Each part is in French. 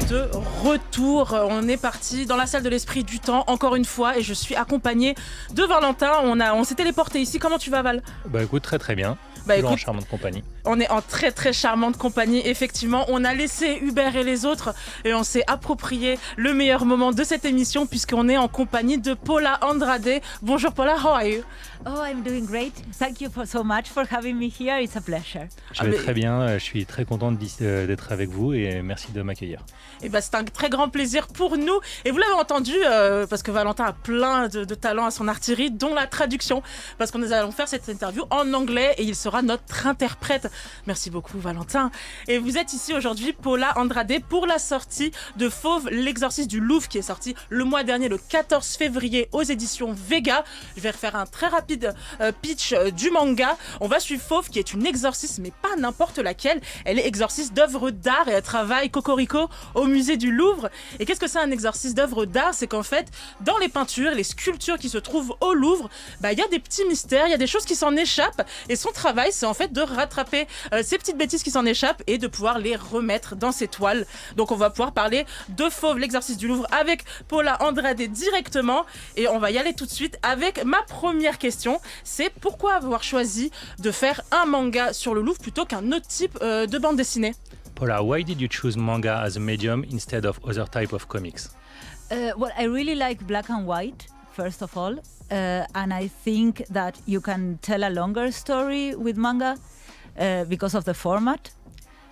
de retour. On est parti dans la salle de l'esprit du temps, encore une fois, et je suis accompagnée de Valentin. On s'est téléporté ici. Comment tu vas, Val? Bah écoute, très très bien. Toujours en charmante compagnie. On est en très très charmante compagnie, effectivement. On a laissé Hubert et les autres et on s'est approprié le meilleur moment de cette émission puisqu'on est en compagnie de Paula Andrade. Bonjour Paula, how are you? Oh, I'm doing great. Thank you so much for having me here. It's a pleasure. Je vais très bien, je suis très contente d'être avec vous et merci de m'accueillir. Et c'est un très grand plaisir pour nous. Et vous l'avez entendu, parce que Valentin a plein de talents à son artillerie, dont la traduction. Parce que nous allons faire cette interview en anglais et il sera notre interprète. Merci beaucoup Valentin. Et vous êtes ici aujourd'hui, Paula Andrade, pour la sortie de Fauve, l'exorciste du Louvre, qui est sorti le mois dernier, le 14 février, aux éditions Vega. Je vais refaire un très rapide pitch du manga. On va suivre Fauve, qui est une exorciste, mais pas n'importe laquelle. Elle est exorciste d'œuvres d'art et elle travaille cocorico au musée du Louvre. Et qu'est-ce que c'est un exorciste d'œuvres d'art? C'est qu'en fait, dans les peintures, les sculptures qui se trouvent au Louvre, il y a des petits mystères, il y a des choses qui s'en échappent. Et son travail, c'est en fait de rattraper ces petites bêtises qui s'en échappent et de pouvoir les remettre dans ses toiles. Donc on va pouvoir parler de Fauve, l'exorciste du Louvre, avec Paula Andrade directement. Et on va y aller tout de suite avec ma première question. C'est pourquoi avoir choisi de faire un manga sur le Louvre plutôt qu'un autre type de bande dessinée? Paula, why did you choose manga as a medium instead of other type of comics? Well, I really like black and white, first of all. And I think that you can tell a longer story with manga because of the format.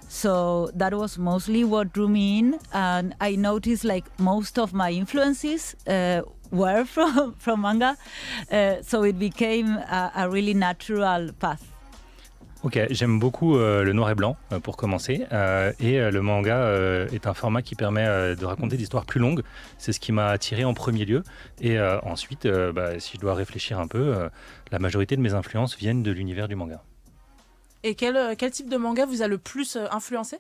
So that was mostly what drew me in. And I noticed like most of my influences were from manga. So it became a really natural path. Ok, j'aime beaucoup le noir et blanc pour commencer et le manga est un format qui permet de raconter des histoires plus longues. C'est ce qui m'a attiré en premier lieu et ensuite, si je dois réfléchir un peu, la majorité de mes influences viennent de l'univers du manga. Et quel type de manga vous a le plus influencé?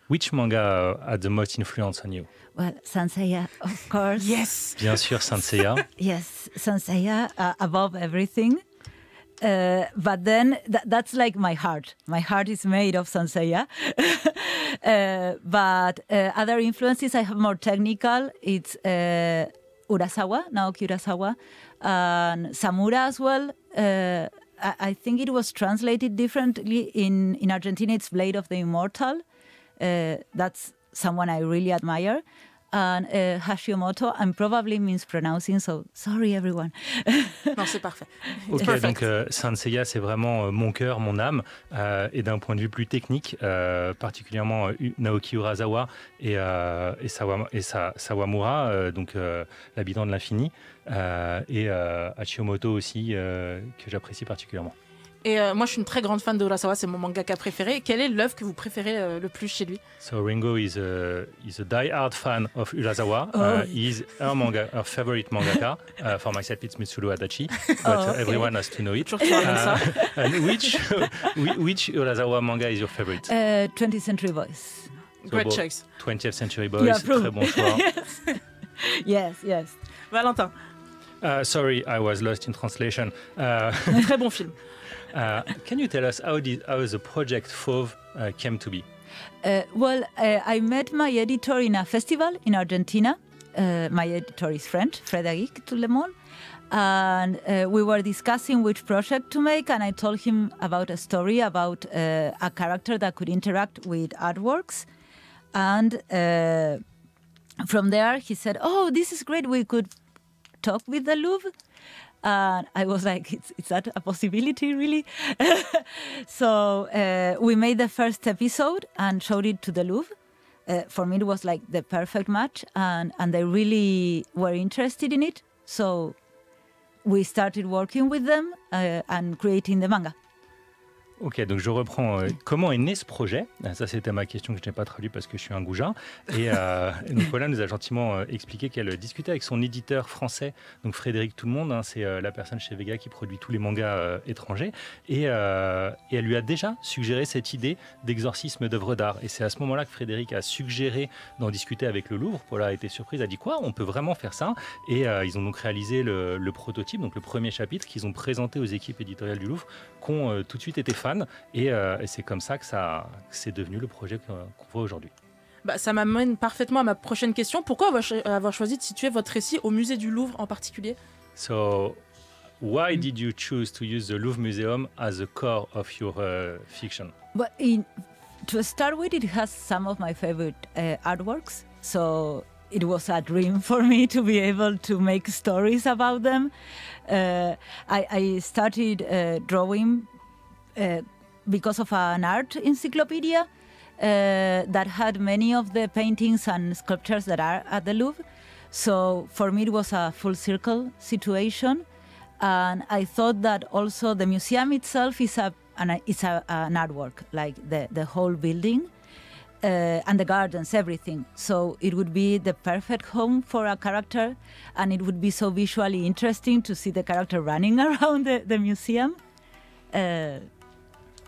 Which manga had the most influence on you? Well, Saint Seiya, of course. Yes! Bien sûr, Saint Seiya. Yes, Saint Seiya, above everything. But then that's like my heart. My heart is made of Saint Seiya. But other influences I have more technical. It's Urasawa, Naoki Urasawa, and Samura as well. I think it was translated differently in Argentina. It's Blade of the Immortal. That's someone I really admire. And Hashimoto, I'm probably mispronouncing, so sorry everyone. Non, c'est parfait. Ok, donc Saint Seiya, c'est vraiment mon cœur, mon âme. Et d'un point de vue plus technique, particulièrement Naoki Urasawa et Sawamura, donc l'habitant de l'infini, et Hashimoto aussi, que j'apprécie particulièrement. Et moi, je suis une très grande fan de Urasawa, c'est mon mangaka préféré. Quelle est l'œuvre que vous préférez le plus chez lui? So Ringo is a die-hard fan of Urasawa. He's her favorite mangaka. For myself, it's Mitsuru Adachi, but everyone has to know it. And which Urasawa manga is your favorite? 20th Century Boys. Great choice. 20th Century Boys, très bon choix. Yes. Valentin. Sorry, I was lost in translation. Très bon film. Can you tell us how the project Fauve came to be? I met my editor in a festival in Argentina. My editor is French, Frédéric Toulemont. And we were discussing which project to make, and I told him about a story about a character that could interact with artworks. And from there, he said, "Oh, this is great. We could talk with the Louvre." And I was like, is that a possibility, really? So we made the first episode and showed it to the Louvre. For me, it was like the perfect match, and they really were interested in it. So we started working with them and creating the manga. Ok, donc je reprends. Comment est né ce projet? Ça, c'était ma question que je n'ai pas traduite parce que je suis un goujat. Et donc Paula nous a gentiment expliqué qu'elle discutait avec son éditeur français, donc Frédéric Toulemont, c'est la personne chez Vega qui produit tous les mangas étrangers. Et elle lui a déjà suggéré cette idée d'exorcisme d'œuvres d'art. Et c'est à ce moment-là que Frédéric a suggéré d'en discuter avec le Louvre. Paula a été surprise, a dit quoi? On peut vraiment faire ça? Et ils ont donc réalisé le prototype, donc le premier chapitre qu'ils ont présenté aux équipes éditoriales du Louvre, qui ont tout de suite été fans. Et c'est comme ça que c'est devenu le projet qu'on voit aujourd'hui. Bah, ça m'amène parfaitement à ma prochaine question. Pourquoi avoir choisi de situer votre récit au musée du Louvre en particulier? So, why did you choose to use the Louvre Museum as the core of your fiction? But to start with, it has some of my favorite artworks. So it was a dream for me to be able to make stories about them. I started drawing because of an art encyclopedia that had many of the paintings and sculptures that are at the Louvre. So for me, it was a full circle situation. And I thought that also the museum itself is an artwork, like the whole building and the gardens, everything. So it would be the perfect home for a character, and it would be so visually interesting to see the character running around the museum.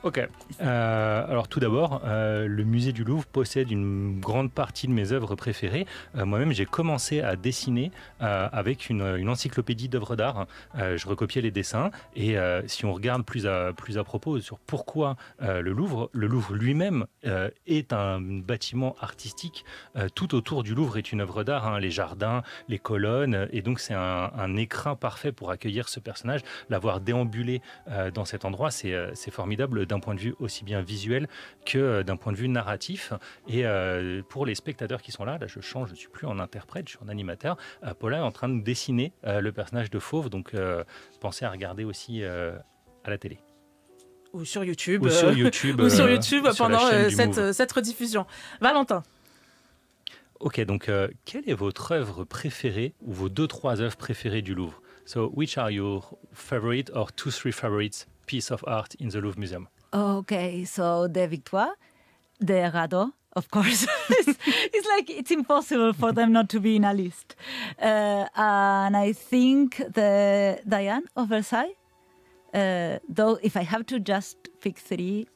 Ok. Alors tout d'abord, le musée du Louvre possède une grande partie de mes œuvres préférées. Moi-même, j'ai commencé à dessiner avec une encyclopédie d'œuvres d'art. Je recopiais les dessins et si on regarde plus à propos sur pourquoi le Louvre lui-même est un bâtiment artistique. Tout autour du Louvre est une œuvre d'art, hein, les jardins, les colonnes, et donc c'est un écrin parfait pour accueillir ce personnage. L'avoir déambulé dans cet endroit, c'est formidable d'un point de vue aussi bien visuel que d'un point de vue narratif. Et pour les spectateurs qui sont là, je change, je ne suis plus en interprète, je suis en animateur. Paula est en train de dessiner le personnage de Fauve, donc pensez à regarder aussi à la télé. Ou sur YouTube. Ou sur YouTube, pendant cette rediffusion. Valentin. Ok, donc quelle est votre œuvre préférée ou vos 2-3 œuvres préférées du Louvre? So, which are your favorite or 2-3 favorites piece of art in the Louvre Museum? Okay, so the Victoire, the Radeau, of course. It's like it's impossible for them not to be in a list. And I think the Diane of Versailles, though if I have to just pick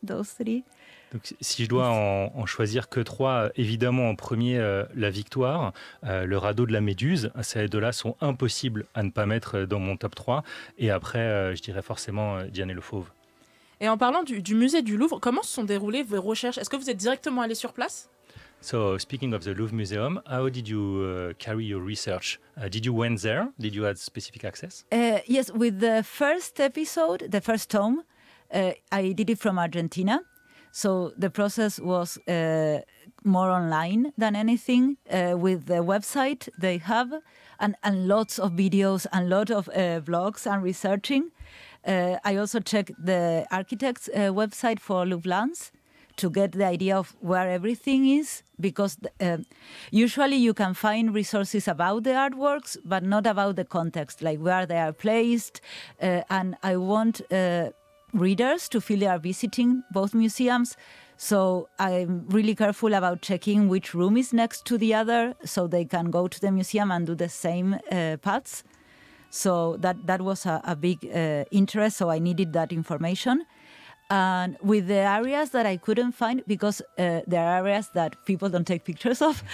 those three. Donc, si je dois en choisir que 3, évidemment en premier la Victoire, le radeau de la Méduse, ces deux-là sont impossibles à ne pas mettre dans mon top 3. Et après, je dirais forcément Diane et le Fauve. Et en parlant du musée du Louvre, comment se sont déroulées vos recherches? Est-ce que vous êtes directement allé sur place? So, speaking of the Louvre Museum, how did you carry your research? Did you went there? Did you have specific access? Yes, with the first episode, the first tome, I did it from Argentina. So the process was more online than anything with the website they have and lots of videos and lots of blogs and researching. I also checked the architect's website for Louvre to get the idea of where everything is, because usually you can find resources about the artworks, but not about the context, like where they are placed. And I want readers to feel they are visiting both museums. So I'm really careful about checking which room is next to the other so they can go to the museum and do the same paths. So that was a big interest, so I needed that information. And with the areas that I couldn't find, because there are areas that people don't take pictures of.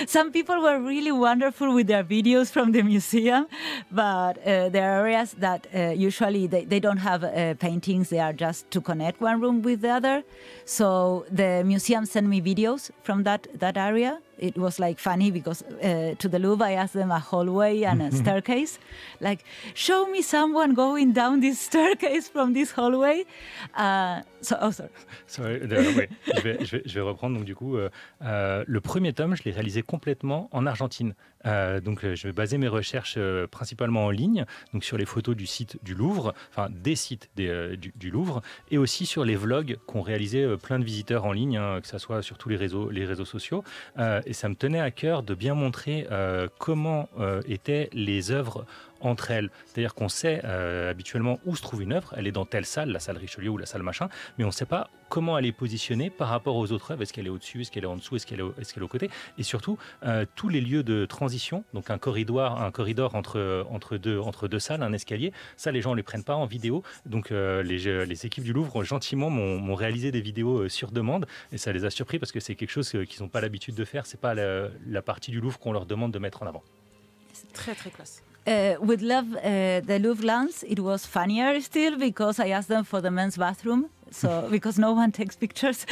Some people were really wonderful with their videos from the museum, but there are areas that usually they don't have paintings. They are just to connect one room with the other. So the museum sent me videos from that area. It was like funny because to the Louvre I asked them a hallway and a staircase, like show me someone going down this staircase from this hallway. Sorry, oui, je vais reprendre. Donc du coup, le premier tome, je l'ai réalisé complètement en Argentine. Donc je vais baser mes recherches principalement en ligne, donc sur les photos du site du Louvre, enfin des sites du Louvre, et aussi sur les vlogs qu'ont réalisé plein de visiteurs en ligne, hein, que ce soit sur tous les réseaux sociaux. Et ça me tenait à cœur de bien montrer comment étaient les œuvres entre elles. C'est-à-dire qu'on sait habituellement où se trouve une œuvre, elle est dans telle salle, la salle Richelieu ou la salle machin, mais on ne sait pas comment elle est positionnée par rapport aux autres œuvres. Est-ce qu'elle est au-dessus, est-ce qu'elle est en dessous, est-ce qu'elle est au côté? Et surtout, tous les lieux de transition, donc un corridor entre deux salles, un escalier, ça les gens ne les prennent pas en vidéo. Donc les équipes du Louvre gentiment m'ont réalisé des vidéos sur demande et ça les a surpris parce que c'est quelque chose qu'ils n'ont pas l'habitude de faire. C'est pas la partie du Louvre qu'on leur demande de mettre en avant. C'est très très classe. With Love, the Louvre Lens, it was funnier still because I asked them for the men's bathroom so because no one takes pictures,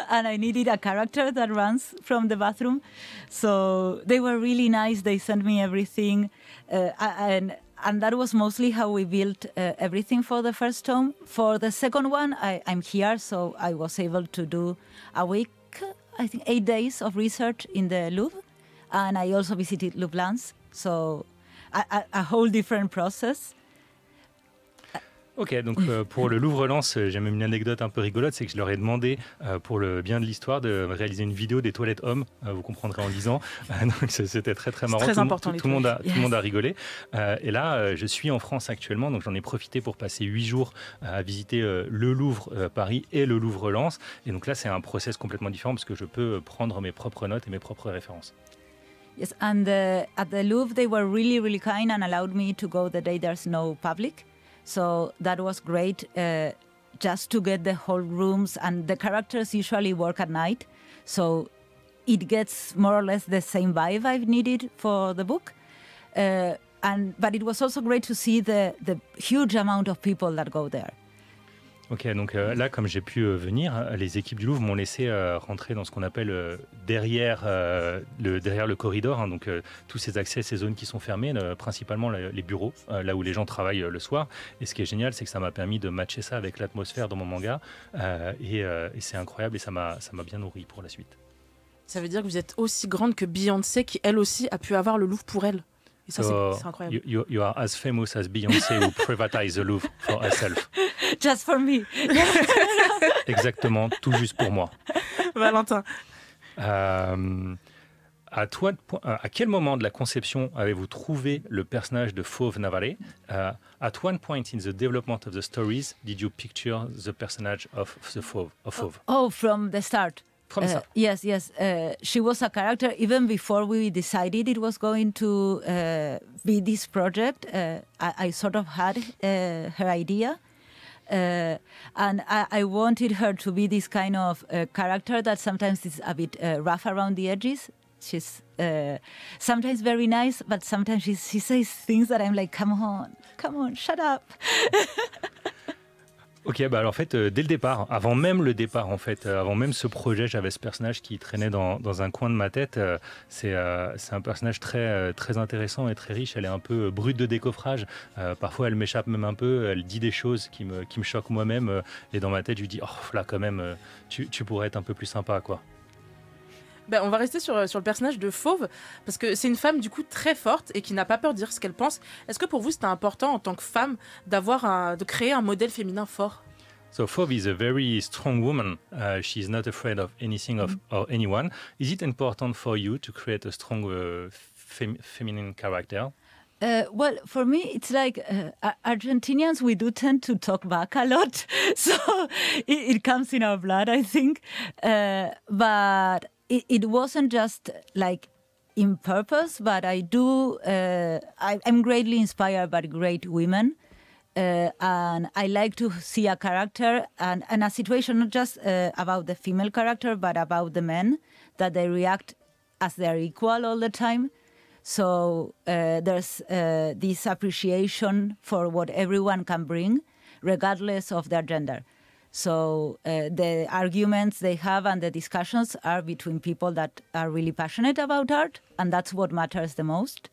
and I needed a character that runs from the bathroom. So they were really nice. They sent me everything, and that was mostly how we built everything for the first tome. For the second one, I'm here, so I was able to do a week, I think 8 days of research in the Louvre, and I also visited Louvre. So a whole different process. Ok, donc pour le Louvre-Lens, j'ai même une anecdote un peu rigolote, c'est que je leur ai demandé, pour le bien de l'histoire, de réaliser une vidéo des toilettes hommes, vous comprendrez en lisant, donc c'était très très marrant, très important, tout le monde a rigolé, et là je suis en France actuellement, donc j'en ai profité pour passer 8 jours à visiter le Louvre Paris et le Louvre-Lens, et donc là c'est un process complètement différent parce que je peux prendre mes propres notes et mes propres références. Yes, and at the Louvre they were really, really kind and allowed me to go the day there's no public. So that was great, just to get the whole rooms, and the characters usually work at night, so it gets more or less the same vibe I've needed for the book. But it was also great to see the huge amount of people that go there. Ok, donc là, comme j'ai pu venir, les équipes du Louvre m'ont laissé rentrer dans ce qu'on appelle derrière le corridor, hein, donc tous ces accès, ces zones qui sont fermées, principalement les bureaux, là où les gens travaillent le soir. Et ce qui est génial, c'est que ça m'a permis de matcher ça avec l'atmosphère dans mon manga, et c'est incroyable et ça m'a bien nourri pour la suite. Ça veut dire que vous êtes aussi grande que Beyoncé, qui elle aussi a pu avoir le Louvre pour elle. Et ça, c'est incroyable. You are as famous as Beyoncé who privatized the Louvre for herself. Just for me. Exactement, tout juste pour moi. Valentin. À quel moment de la conception avez-vous trouvé le personnage de Fauve Navarre? At one point in the development of the stories, did you picture the personage of Fauve? Oh, from the start. Yes. She was a character even before we decided it was going to be this project. I sort of had her idea. And I wanted her to be this kind of character that sometimes is a bit rough around the edges. She's sometimes very nice, but sometimes she says things that I'm like, come on, shut up. Ok, bah alors en fait, dès le départ, avant même le départ, en fait, avant même ce projet, j'avais ce personnage qui traînait dans un coin de ma tête. C'est un personnage très intéressant et très riche. Elle est un peu brute de décoffrage. Parfois, elle m'échappe même un peu. Elle dit des choses qui me choquent moi-même. Et dans ma tête, je lui dis, oh là, quand même, tu pourrais être un peu plus sympa, quoi. Ben, on va rester sur le personnage de Fauve, parce que c'est une femme du coup très forte et qui n'a pas peur de dire ce qu'elle pense. Est-ce que pour vous c'était important en tant que femme de créer un modèle féminin fort? So Fauve is a very strong woman. She's not afraid of anything or anyone. Is it important for you to create a strong feminine character? Well, for me, it's like Argentinians, we do tend to talk back a lot. So it comes in our blood, I think. But it wasn't just like in purpose, but I'm greatly inspired by great women. And I like to see a character and a situation, not just about the female character, but about the men, that they react as they're equal all the time. So there's this appreciation for what everyone can bring, regardless of their gender. So the arguments they have and the discussions are between people that are really passionate about art, and that's what matters the most.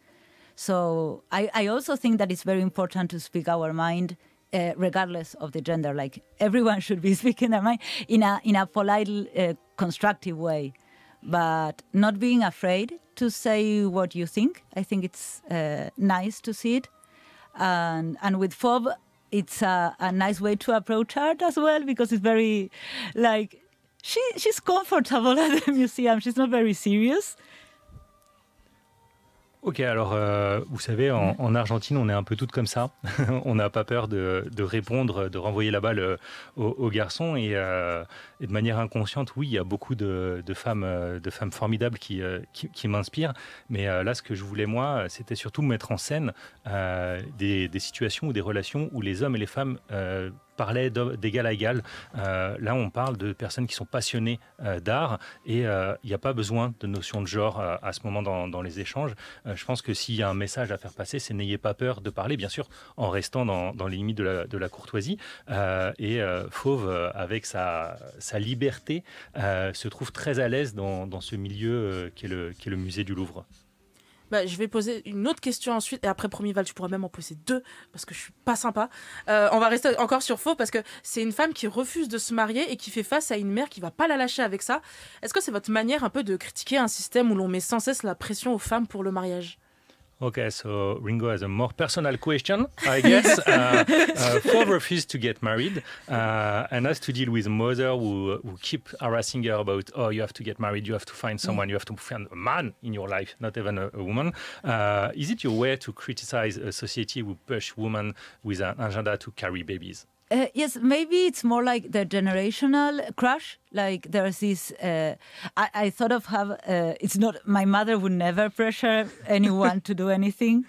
So I also think that it's very important to speak our mind, regardless of the gender. Like everyone should be speaking their mind in a polite, constructive way, but not being afraid to say what you think. I think it's nice to see it, and with Fauve, it's a nice way to approach art as well, because it's very, like, she's comfortable at the museum. She's not very serious. Ok, alors vous savez, en Argentine, on est un peu toutes comme ça. On n'a pas peur de répondre, de renvoyer la balle aux garçons. Et de manière inconsciente, oui, il y a beaucoup de femmes formidables qui m'inspirent. Mais là, ce que je voulais, moi, c'était surtout mettre en scène des situations ou des relations où les hommes et les femmes parlait d'égal à égal. Là, on parle de personnes qui sont passionnées d'art et il n'y a pas besoin de notion de genre à ce moment dans les échanges. Je pense que s'il y a un message à faire passer, c'est n'ayez pas peur de parler, bien sûr, en restant dans les limites de la courtoisie. Fauve, avec sa liberté, se trouve très à l'aise dans ce milieu qui est le musée du Louvre. Je vais poser une autre question ensuite et après, promis Val, tu pourras même en poser 2 parce que je suis pas sympa. On va rester encore sur Fauve parce que c'est une femme qui refuse de se marier et qui fait face à une mère qui va pas la lâcher avec ça. Est-ce que c'est votre manière un peu de critiquer un système où l'on met sans cesse la pression aux femmes pour le mariage? Okay, so Ringo has a more personal question, I guess. Fauve refused to get married and has to deal with a mother who keep harassing her about, oh, you have to get married, you have to find someone, you have to find a man in your life, not even a woman. Is it your way to criticize a society who push women with an agenda to carry babies? Yes, maybe it's more like the generational crush. Like there's this, I thought of it's not, my mother would never pressure anyone to do anything.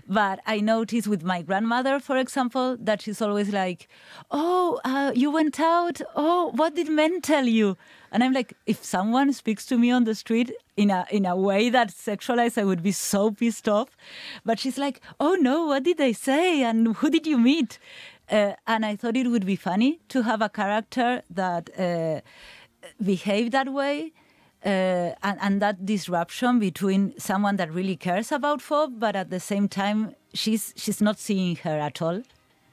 But I noticed with my grandmother, for example, that she's always like, oh, you went out. Oh, what did men tell you? And I'm like, if someone speaks to me on the street in a way that's sexualized, I would be so pissed off. But she's like, oh no, what did they say? And who did you meet? And I thought it would be funny to have a character that behaved that way and that disruption between someone that really cares about Fauve, but at the same time, she's not seeing her at all.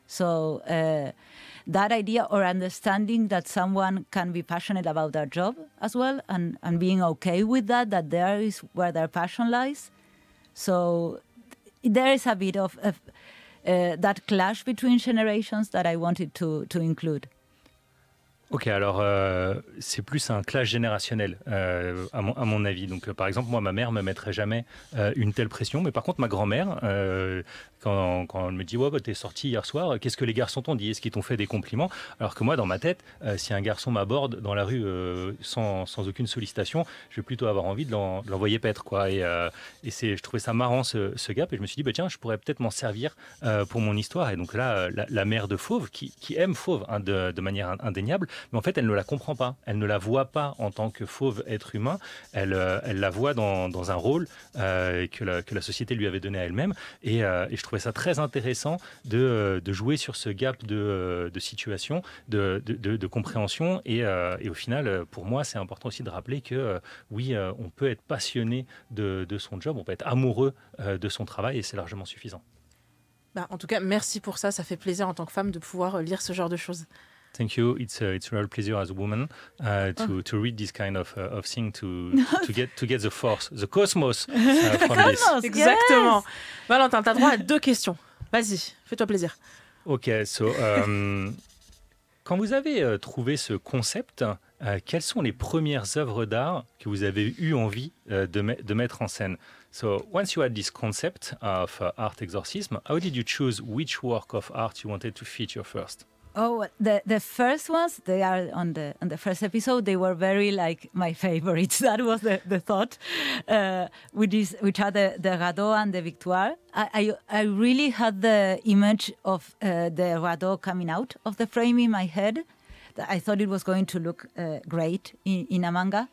So that idea or understanding that someone can be passionate about their job as well and being okay with that there is where their passion lies. So there is a bit of that clash between generations that I wanted to include. Ok, alors c'est plus un clash générationnel à mon avis. Donc par exemple, moi, ma mère me mettrait jamais une telle pression, mais par contre, ma grand-mère, quand elle me dit ouais, t'es sorti hier soir, qu'est-ce que les garçons t'ont dit? Est-ce qu'ils t'ont fait des compliments? Alors que moi, dans ma tête, si un garçon m'aborde dans la rue sans aucune sollicitation, je vais plutôt avoir envie de l'envoyer paître, quoi. Et je trouvais ça marrant ce gap, et je me suis dit tiens, je pourrais peut-être m'en servir pour mon histoire. Et donc là, la mère de Fauve, qui aime Fauve de manière indéniable, mais en fait, elle ne la comprend pas. Elle ne la voit pas en tant que Fauve être humain. Elle la voit dans un rôle que la société lui avait donné à elle-même. Et je trouvais ça très intéressant de jouer sur ce gap de situation, de compréhension. Et au final, pour moi, c'est important aussi de rappeler que oui, on peut être passionné de son job, on peut être amoureux de son travail, et c'est largement suffisant. En tout cas, merci pour ça. Ça fait plaisir en tant que femme de pouvoir lire ce genre de choses. Thank you. It's a real pleasure as a woman to read this kind of thing to get the force, the cosmos from this. Exactement. Yes. Valentin, tu as droit à 2 questions. Vas-y, fais-toi plaisir. Ok, so quand vous avez trouvé ce concept, quelles sont les premières œuvres d'art que vous avez eu envie de mettre en scène? So once you had this concept of art exorcism, how did you choose which work of art you wanted to feature first? Oh, the first ones, they are on the first episode, they were very like my favorites. That was the thought, which are the Radeau and the Victoire. I really had the image of the Radeau coming out of the frame in my head. I thought it was going to look great in a manga.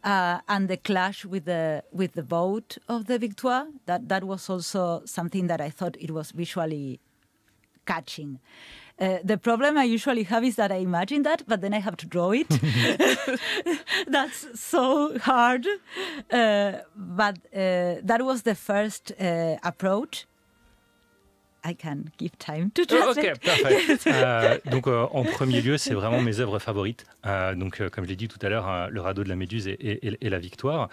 And the clash with the boat of the Victoire, that was also something that I thought it was visually catching. The problem I usually have is that I imagine that, but then I have to draw it. That's so hard. But that was the first approach. I can give time to translate. Ok, parfait. Donc, en premier lieu, c'est vraiment mes œuvres favorites. Donc, comme je l'ai dit tout à l'heure, le radeau de la Méduse et la Victoire.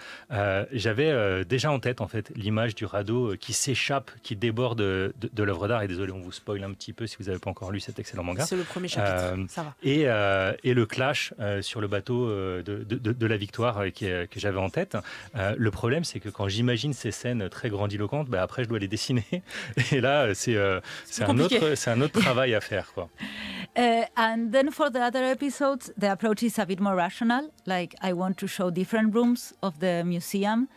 J'avais déjà en tête, en fait, l'image du radeau qui s'échappe, qui déborde de l'œuvre d'art. Et désolé, on vous spoil un petit peu si vous n'avez pas encore lu cet excellent manga. C'est le premier chapitre, ça va. Et le clash sur le bateau de la Victoire que j'avais en tête. Le problème, c'est que quand j'imagine ces scènes très grandiloquentes, après, je dois les dessiner. Et là, c'est un autre travail à faire, quoi. And then for the other episodes, the approach is a bit more rational. Like I want to show different rooms of the museum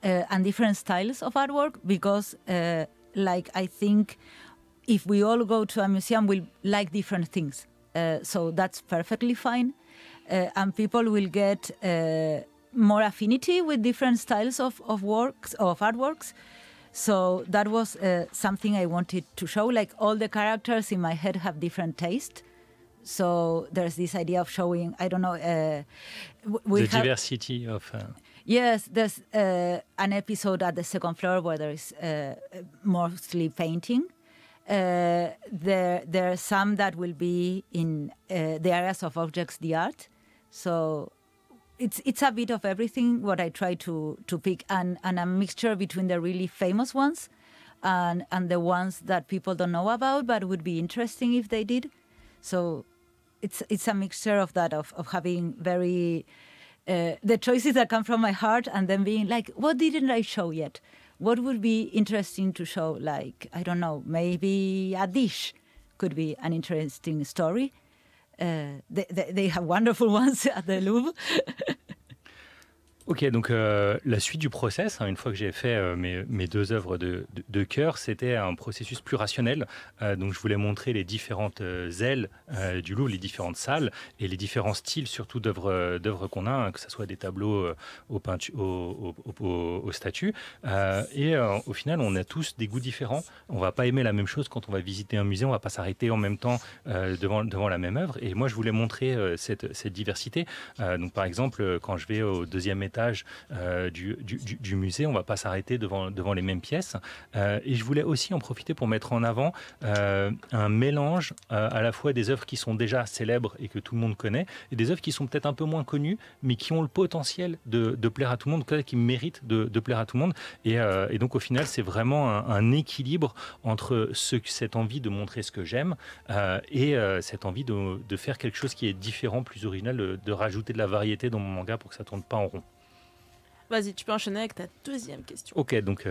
and different styles of artwork because, like I think, if we all go to a museum, we'll like different things. So that's perfectly fine. And people will get more affinity with different styles of artworks. So that was something I wanted to show. Like all the characters in my head have different taste. So there's this idea of showing, I don't know. The diversity of... Yes, there's an episode at the second floor where there is mostly painting. There are some that will be in the areas of objects d'art. So it's a bit of everything what I try to pick, and a mixture between the really famous ones and the ones that people don't know about but would be interesting if they did. So it's a mixture of that, of having very the choices that come from my heart, and then being like, what didn't I show yet? What would be interesting to show? Like, I don't know, maybe a dish could be an interesting story. They have wonderful ones at the Louvre. Ok, donc la suite du process, hein, une fois que j'ai fait mes deux œuvres de cœur, c'était un processus plus rationnel. Donc je voulais montrer les différentes ailes du Louvre, les différentes salles et les différents styles surtout d'œuvres qu'on a, hein, que ce soit des tableaux aux statues. Et au final, on a tous des goûts différents. On ne va pas aimer la même chose quand on va visiter un musée, on ne va pas s'arrêter en même temps devant la même œuvre. Et moi, je voulais montrer cette diversité. Donc par exemple, quand je vais au deuxième étage du musée, on ne va pas s'arrêter devant les mêmes pièces. Et je voulais aussi en profiter pour mettre en avant un mélange à la fois des œuvres qui sont déjà célèbres et que tout le monde connaît, et des œuvres qui sont peut-être un peu moins connues, mais qui ont le potentiel de plaire à tout le monde, qui méritent de plaire à tout le monde. Et donc au final, c'est vraiment un équilibre entre cette envie de montrer ce que j'aime et cette envie de faire quelque chose qui est différent, plus original, de rajouter de la variété dans mon manga pour que ça ne tourne pas en rond. Vas-y, tu peux enchaîner avec ta deuxième question. Ok, donc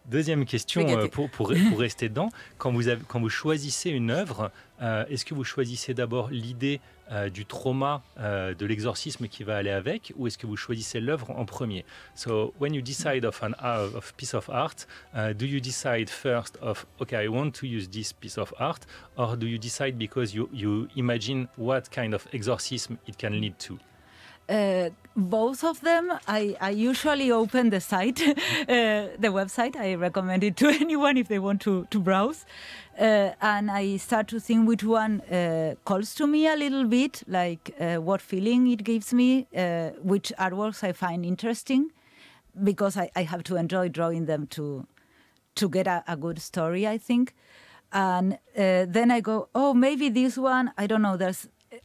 deuxième question pour rester dedans. Quand vous choisissez une œuvre, est-ce que vous choisissez d'abord l'idée du trauma, de l'exorcisme qui va aller avec, ou est-ce que vous choisissez l'œuvre en premier? So, when you decide of piece of art, do you decide first of, okay, I want to use this piece of art, or do you decide because you imagine what kind of exorcism it can lead to? Both of them. I usually open the site, the website. I recommend it to anyone if they want to browse. And I start to think which one calls to me a little bit, like what feeling it gives me, which artworks I find interesting, because I have to enjoy drawing them to get a good story, I think. And then I go, oh, maybe this one, I don't know,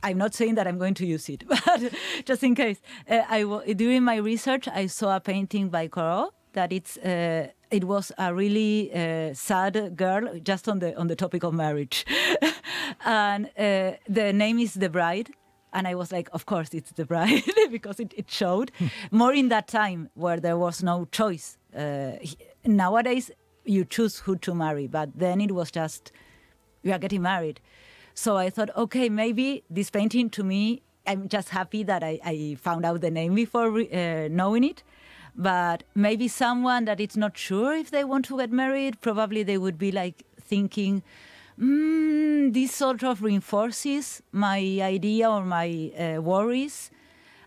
I'm not saying that I'm going to use it, but just in case. During my research, I saw a painting by Corot that it was a really sad girl just on the topic of marriage. And the name is The Bride. And I was like, of course, it's The Bride, because it showed more in that time where there was no choice. Nowadays, you choose who to marry, but then it was just, you are getting married. So I thought, okay, maybe this painting to me, I'm just happy that I found out the name before knowing it. But maybe someone that is not sure if they want to get married, probably they would be like thinking, this sort of reinforces my idea or my worries.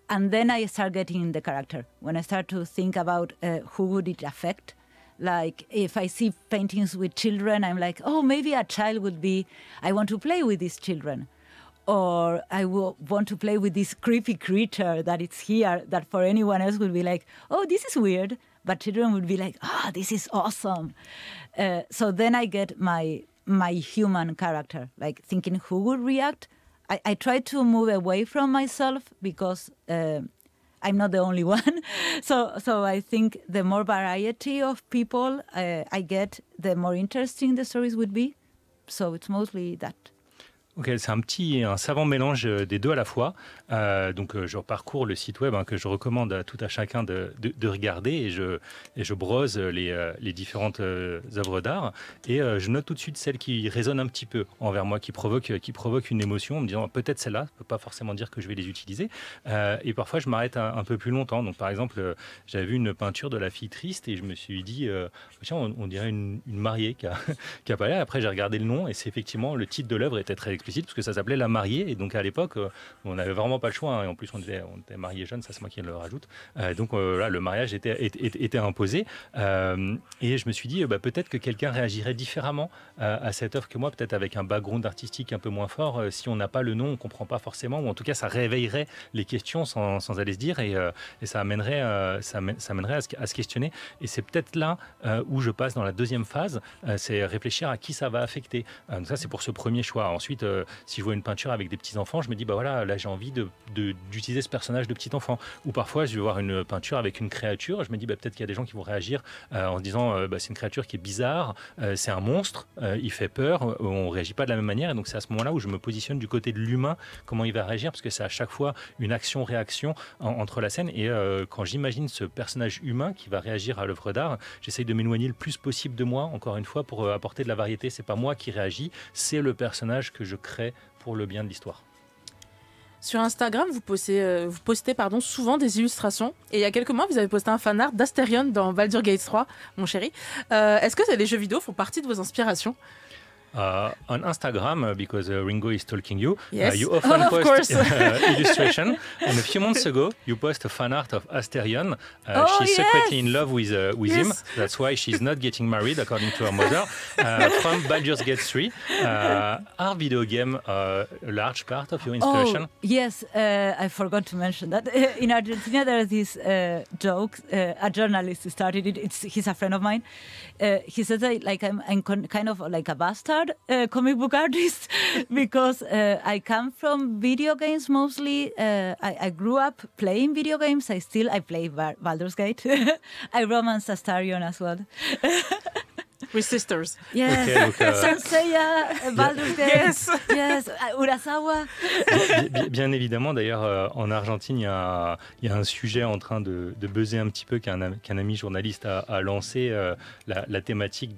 And then I start getting the character. When I start to think about who would it affect. Like, if I see paintings with children, I'm like, oh, maybe a child would be, I want to play with these children. Or I want to play with this creepy creature that is here, that for anyone else would be like, oh, this is weird. But children would be like, this is awesome. So then I get my human character, like thinking who would react. I try to move away from myself because I'm not the only one. So I think the more variety of people I get, the more interesting the stories would be. So it's mostly that. Ok, c'est un savant mélange des deux à la fois. Donc je parcours le site web que je recommande à tout à chacun de regarder et je brose les différentes œuvres d'art et je note tout de suite celle qui résonne un petit peu envers moi, qui provoque une émotion en me disant peut-être celle-là, ça ne peut pas forcément dire que je vais les utiliser. Et parfois je m'arrête un peu plus longtemps. Donc par exemple, j'avais vu une peinture de la fille triste et je me suis dit tiens, on dirait une mariée qui a pas l'air. Après j'ai regardé le nom et c'est effectivement le titre de l'œuvre était très explicite parce que ça s'appelait La Mariée. Et donc à l'époque, on n'avait vraiment pas le choix. Hein, et en plus, on était mariés jeunes, ça c'est moi qui le rajoute. Donc là, le mariage était imposé. Et je me suis dit, peut-être que quelqu'un réagirait différemment à cette œuvre que moi, peut-être avec un background artistique un peu moins fort. Si on n'a pas le nom, on ne comprend pas forcément. Ou en tout cas, ça réveillerait les questions sans aller se dire. Et ça amènerait à se questionner. Et c'est peut-être là où je passe dans la deuxième phase. C'est réfléchir à qui ça va affecter. Donc ça, c'est pour ce premier choix. Ensuite, si je vois une peinture avec des petits-enfants, je me dis, voilà, là, j'ai envie d'utiliser ce personnage de petit-enfant. Ou parfois, je vais voir une peinture avec une créature. Je me dis, peut-être qu'il y a des gens qui vont réagir en se disant, c'est une créature qui est bizarre, c'est un monstre, il fait peur, on ne réagit pas de la même manière. Et donc, c'est à ce moment-là où je me positionne du côté de l'humain, comment il va réagir, parce que c'est à chaque fois une action-réaction entre la scène. Et quand j'imagine ce personnage humain qui va réagir à l'œuvre d'art, j'essaye de m'éloigner le plus possible de moi, encore une fois, pour apporter de la variété. C'est pas moi qui réagis, c'est le personnage que je crée pour le bien de l'histoire. Sur Instagram, vous postez souvent des illustrations. Et il y a quelques mois, vous avez posté un fan art d'Asterion dans Baldur's Gate 3, mon chéri. Est-ce que les jeux vidéo font partie de vos inspirations? On Instagram, because Ringo is stalking you, yes. you often of post course. illustration. And a few months ago, you post a fan art of Asterion. She's secretly in love with him. That's why she's not getting married, according to her mother. From Baldur's Gate 3. Are video game a large part of your inspiration? Oh, yes, I forgot to mention that. In Argentina, there is this joke. A journalist started it. He's a friend of mine. He says that I'm kind of like a bastard comic book artist because I come from video games mostly. I grew up playing video games. I play Baldur's Gate. I romanced Asterion as well. With sisters. Yes. Okay, Sanseiya, Baldur's Gate. Yes. Urasawa. Bien évidemment, d'ailleurs, en Argentine, il y a un sujet en train de buzzer un petit peu qu'un ami journaliste a lancé, la thématique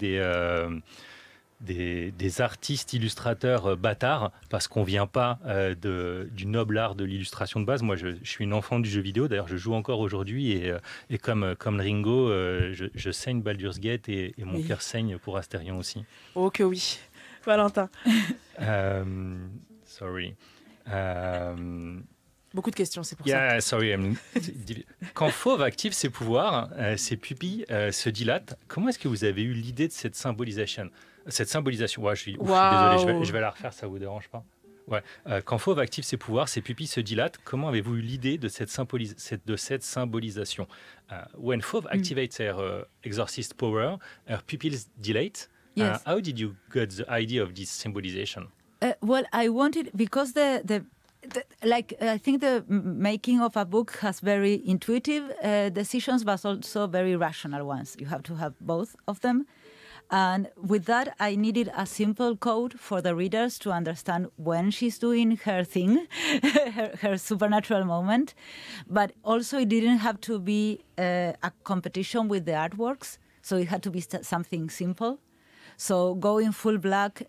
des artistes illustrateurs bâtards, parce qu'on ne vient pas du noble art de l'illustration de base. Moi, je suis une enfant du jeu vidéo, d'ailleurs je joue encore aujourd'hui, et comme Ringo, je saigne Baldur's Gate, et mon cœur saigne pour Asterion aussi. Oh que oui. Valentin. Sorry. Beaucoup de questions, c'est pour ça. Sorry. Quand Fauve active ses pouvoirs, ses pupilles se dilatent. Comment est-ce que vous avez eu l'idée de cette symbolisation? Ouais, je suis désolé, je vais la refaire, ça vous dérange pas? Ouais. Quand Fauve active ses pouvoirs, ses pupilles se dilatent. Comment avez-vous eu l'idée de cette symbolisation? When Fauve activates her exorcist power, her pupils dilate. Yes. How did you get the idea of this symbolisation? Well, I wanted, because I think the making of a book has very intuitive decisions, but also very rational ones. You have to have both of them. And with that, I needed a simple code for the readers to understand when she's doing her thing, her supernatural moment. But also, it didn't have to be a competition with the artworks. So it had to be something simple. So going full black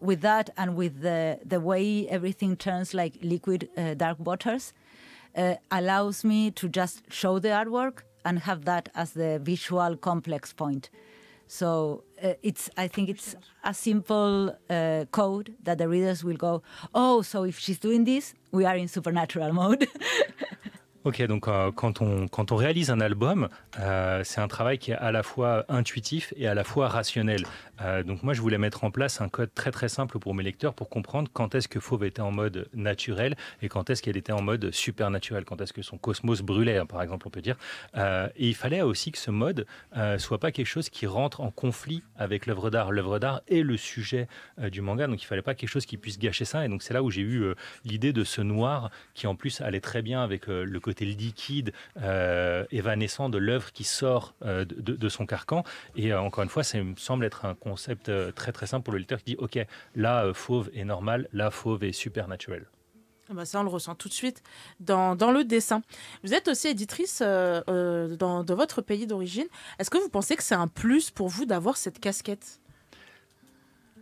with that, and with the way everything turns like liquid dark waters, allows me to just show the artwork and have that as the visual complex point. So I think it's a simple code that the readers will go, oh, so if she's doing this, we are in supernatural mode. Ok, donc quand on réalise un album, c'est un travail qui est à la fois intuitif et à la fois rationnel. Donc moi, je voulais mettre en place un code très très simple pour mes lecteurs pour comprendre quand est-ce que Fauve était en mode naturel et quand est-ce qu'elle était en mode supernaturel, quand est-ce que son cosmos brûlait, hein, par exemple, on peut dire. Et il fallait aussi que ce mode soit pas quelque chose qui rentre en conflit avec l'œuvre d'art. L'œuvre d'art est le sujet du manga, donc il fallait pas quelque chose qui puisse gâcher ça. Et donc c'est là où j'ai eu l'idée de ce noir qui en plus allait très bien avec le côté liquide, évanescent de l'œuvre qui sort de son carcan. Et encore une fois, ça me semble être un concept très très simple pour le lecteur qui dit ok, là Fauve est normal, là Fauve est supernaturel. Bah ça, on le ressent tout de suite dans le dessin. Vous êtes aussi éditrice dans votre pays d'origine. Est-ce que vous pensez que c'est un plus pour vous d'avoir cette casquette?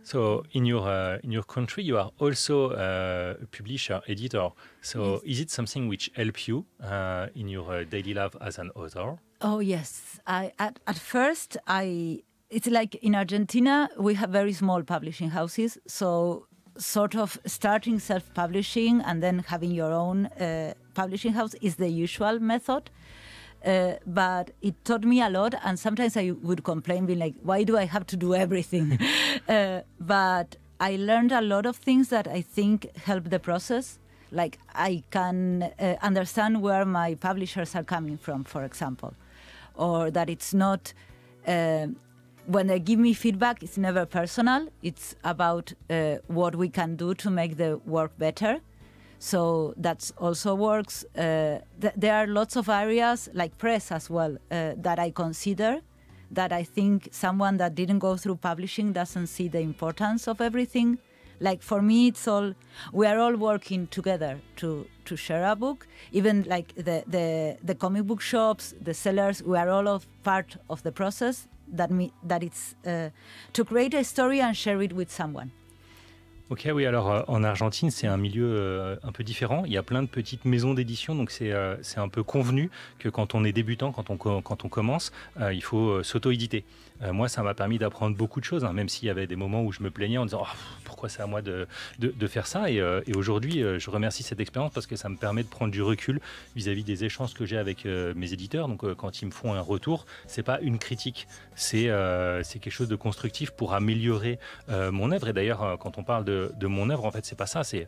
So in your country, you are also a publisher, editor. So is it something which helps you in your daily life as an author? Oh yes. At first, it's like in Argentina we have very small publishing houses. So sort of starting self-publishing and then having your own publishing house is the usual method. But it taught me a lot, and sometimes I would complain, being like, why do I have to do everything? But I learned a lot of things that I think help the process. Like I can understand where my publishers are coming from, for example, or that it's not, when they give me feedback, it's never personal. It's about what we can do to make the work better. So that also works. There are lots of areas, like press as well, that I consider, that I think someone that didn't go through publishing doesn't see the importance of everything. Like for me, it's all, we are all working together to share a book. Even like the comic book shops, the sellers, we are all part of the process. That it's to create a story and share it with someone. Ok, oui, alors en Argentine, c'est un milieu un peu différent. Il y a plein de petites maisons d'édition, donc c'est un peu convenu que quand on est débutant, quand on commence, il faut s'auto-éditer. Moi, ça m'a permis d'apprendre beaucoup de choses, hein, même s'il y avait des moments où je me plaignais en disant oh, pourquoi c'est à moi de faire ça. Et aujourd'hui, je remercie cette expérience parce que ça me permet de prendre du recul vis-à-vis des échanges que j'ai avec mes éditeurs. Donc, quand ils me font un retour, c'est pas une critique, c'est quelque chose de constructif pour améliorer mon œuvre. Et d'ailleurs, quand on parle de mon œuvre, en fait, c'est pas ça. C'est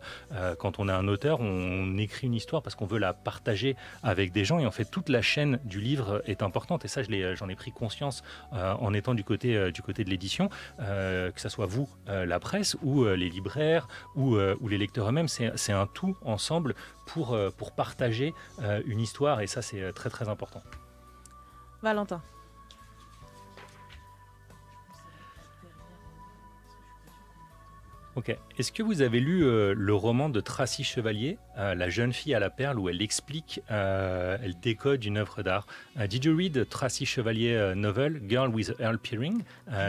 quand on est un auteur, on écrit une histoire parce qu'on veut la partager avec des gens. Et en fait, toute la chaîne du livre est importante. Et ça, j'en ai pris conscience en étant du côté de l'édition, que ce soit vous, la presse, ou les libraires, ou les lecteurs eux-mêmes. C'est un tout ensemble pour partager une histoire. Et ça, c'est très, très important. Valentin. Ok. Est-ce que vous avez lu le roman de Tracy Chevalier, La jeune fille à la perle, où elle explique, elle décode une œuvre d'art? Did you read Tracy Chevalier novel, Girl with a Earl Peering?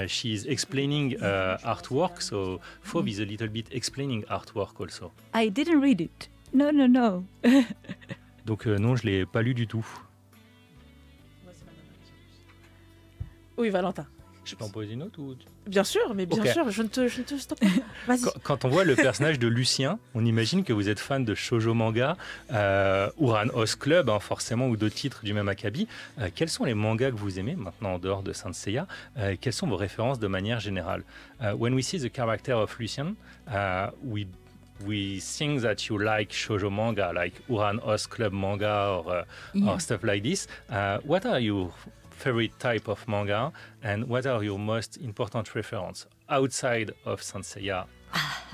She's explaining artwork, so Fauve is a little bit explaining artwork also. I didn't read it. No. Donc non, je ne l'ai pas lu du tout. Oui, Valentin. Je peux en poser une autre ou... Bien sûr, mais bien sûr, je ne te stoppe pas. Vas-y. Quand on voit le personnage de Lucien, on imagine que vous êtes fan de shoujo manga, Uran House Club, hein, forcément, ou d'autres titres du même acabit. Quels sont les mangas que vous aimez, maintenant en dehors de Saint Seiya? Quelles sont vos références de manière générale? When we see the character of Lucien, we think that you like shoujo manga, like Uran House Club manga or stuff like this. What are your favorite type of manga, and what are your most important references outside of Saint Seiya?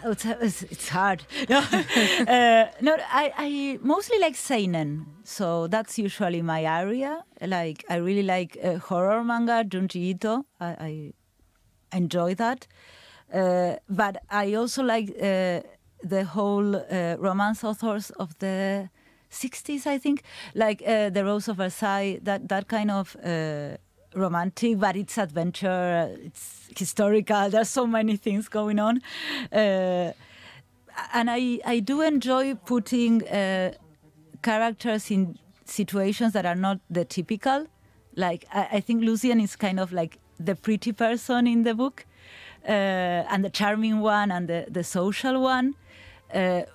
It's hard. No, I mostly like seinen, so that's usually my area. Like I really like horror manga, Junji Ito. I enjoy that, but I also like the whole romance authors of the 60s, I think, like The Rose of Versailles, that kind of romantic, but it's adventure, it's historical, there's so many things going on. And I do enjoy putting characters in situations that are not the typical. Like, I think Lucien is kind of like the pretty person in the book, and the charming one and the social one,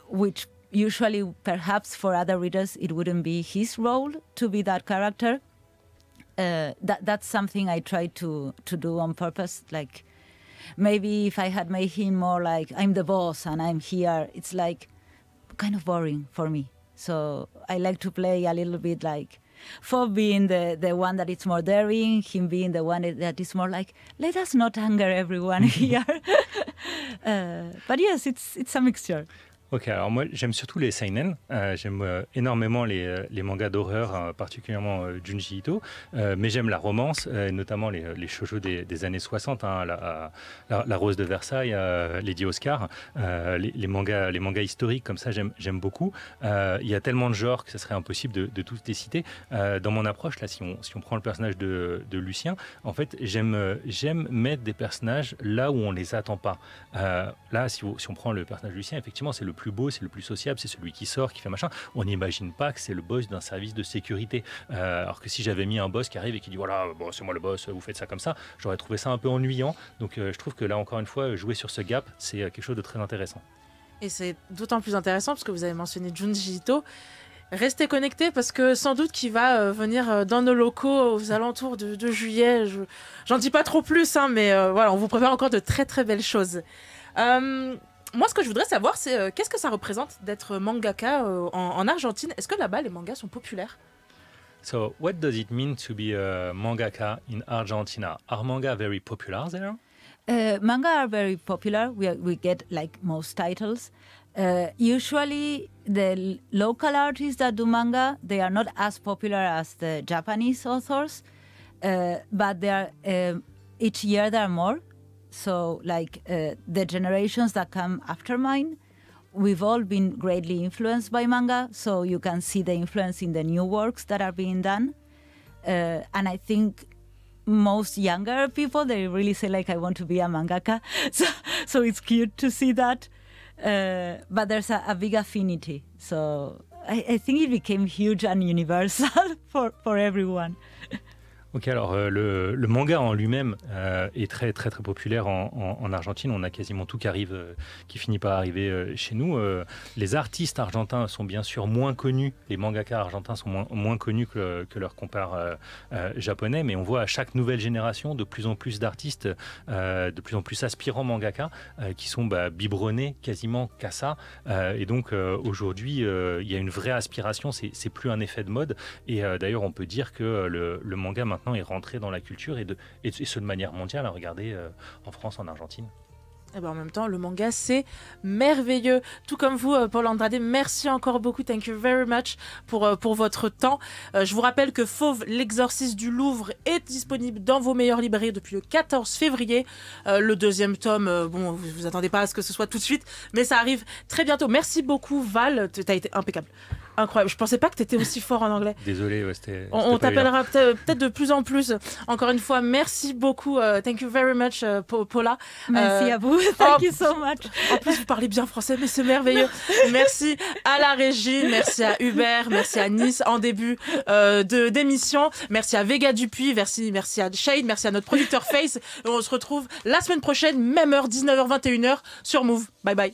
which usually, perhaps for other readers, it wouldn't be his role to be that character. That's something I try to do on purpose. Like, maybe if I had made him more like, I'm the boss and I'm here, it's like kind of boring for me. So I like to play a little bit like Fauve being the one that is more daring, him being the one that is more like, let us not anger everyone here. But yes, it's a mixture. Ok, alors moi j'aime surtout les seinen, j'aime énormément les mangas d'horreur, particulièrement Junji Ito, mais j'aime la romance, notamment les shoujo des années 60, hein, la Rose de Versailles, Lady Oscar, les mangas historiques comme ça j'aime beaucoup. Il y a tellement de genres que ce serait impossible de tous les citer. Dans mon approche, là, si on prend le personnage de Lucien, en fait j'aime mettre des personnages là où on les attend pas. Là, si on prend le personnage de Lucien, effectivement c'est le plus beau, c'est le plus sociable, c'est celui qui sort, qui fait machin. On n'imagine pas que c'est le boss d'un service de sécurité. Alors que si j'avais mis un boss qui arrive et qui dit voilà, bon, c'est moi le boss, vous faites ça comme ça, j'aurais trouvé ça un peu ennuyant. Donc je trouve que là, encore une fois, jouer sur ce gap, c'est quelque chose de très intéressant. Et c'est d'autant plus intéressant parce que vous avez mentionné Junji Ito. Restez connectés parce que sans doute qu'il va venir dans nos locaux aux alentours de juillet. J'en dis pas trop plus, hein, mais voilà, on vous prépare encore de très très belles choses. Moi, ce que je voudrais savoir, c'est qu'est-ce que ça représente d'être mangaka en Argentine? Est-ce que là-bas, les mangas sont populaires? So, what does it mean to be a mangaka in Argentina? Are manga very popular there? Manga are very popular. We get like most titles. Usually, the local artists that do manga, they are not as popular as the Japanese authors, but they are each year there are more. So, like the generations that come after mine, we've all been greatly influenced by manga. So you can see the influence in the new works that are being done, and I think most younger people, they really say like, I want to be a mangaka. So it's cute to see that. But there's a big affinity. So I think it became huge and universal for everyone. Ok, alors le manga en lui-même est très très très populaire en Argentine. On a quasiment tout qui finit par arriver chez nous. Les artistes argentins sont bien sûr moins connus, les mangakas argentins sont moins connus que leurs compères japonais, mais on voit à chaque nouvelle génération de plus en plus d'artistes, de plus en plus aspirants mangaka, qui sont biberonnés quasiment qu'à ça. Et donc aujourd'hui, il y a une vraie aspiration, c'est plus un effet de mode. Et d'ailleurs, on peut dire que le manga maintenant est rentré dans la culture et ce de manière mondiale, à regarder en France, en Argentine. Et en même temps, le manga, c'est merveilleux. Tout comme vous, Paula Andrade, merci encore beaucoup. Thank you very much pour votre temps. Je vous rappelle que Fauve, l'exorciste du Louvre, est disponible dans vos meilleures librairies depuis le 14 février. Le deuxième tome, bon, vous attendez pas à ce que ce soit tout de suite, mais ça arrive très bientôt. Merci beaucoup, Val. Tu as été impeccable. Incroyable. Je pensais pas que tu étais aussi fort en anglais. Désolé, c'était on t'appellera peut-être de plus en plus. Encore une fois, merci beaucoup. Thank you very much, Paula. Merci à vous. Thank you so much. En plus, vous parlez bien français, mais c'est merveilleux. Merci à la régie, merci à Hubert, merci à Nice en début d'émission. Merci à Vega Dupuis, merci à Shade, merci à notre producteur Face. Et on se retrouve la semaine prochaine, même heure, 19h, 21h sur Move. Bye bye.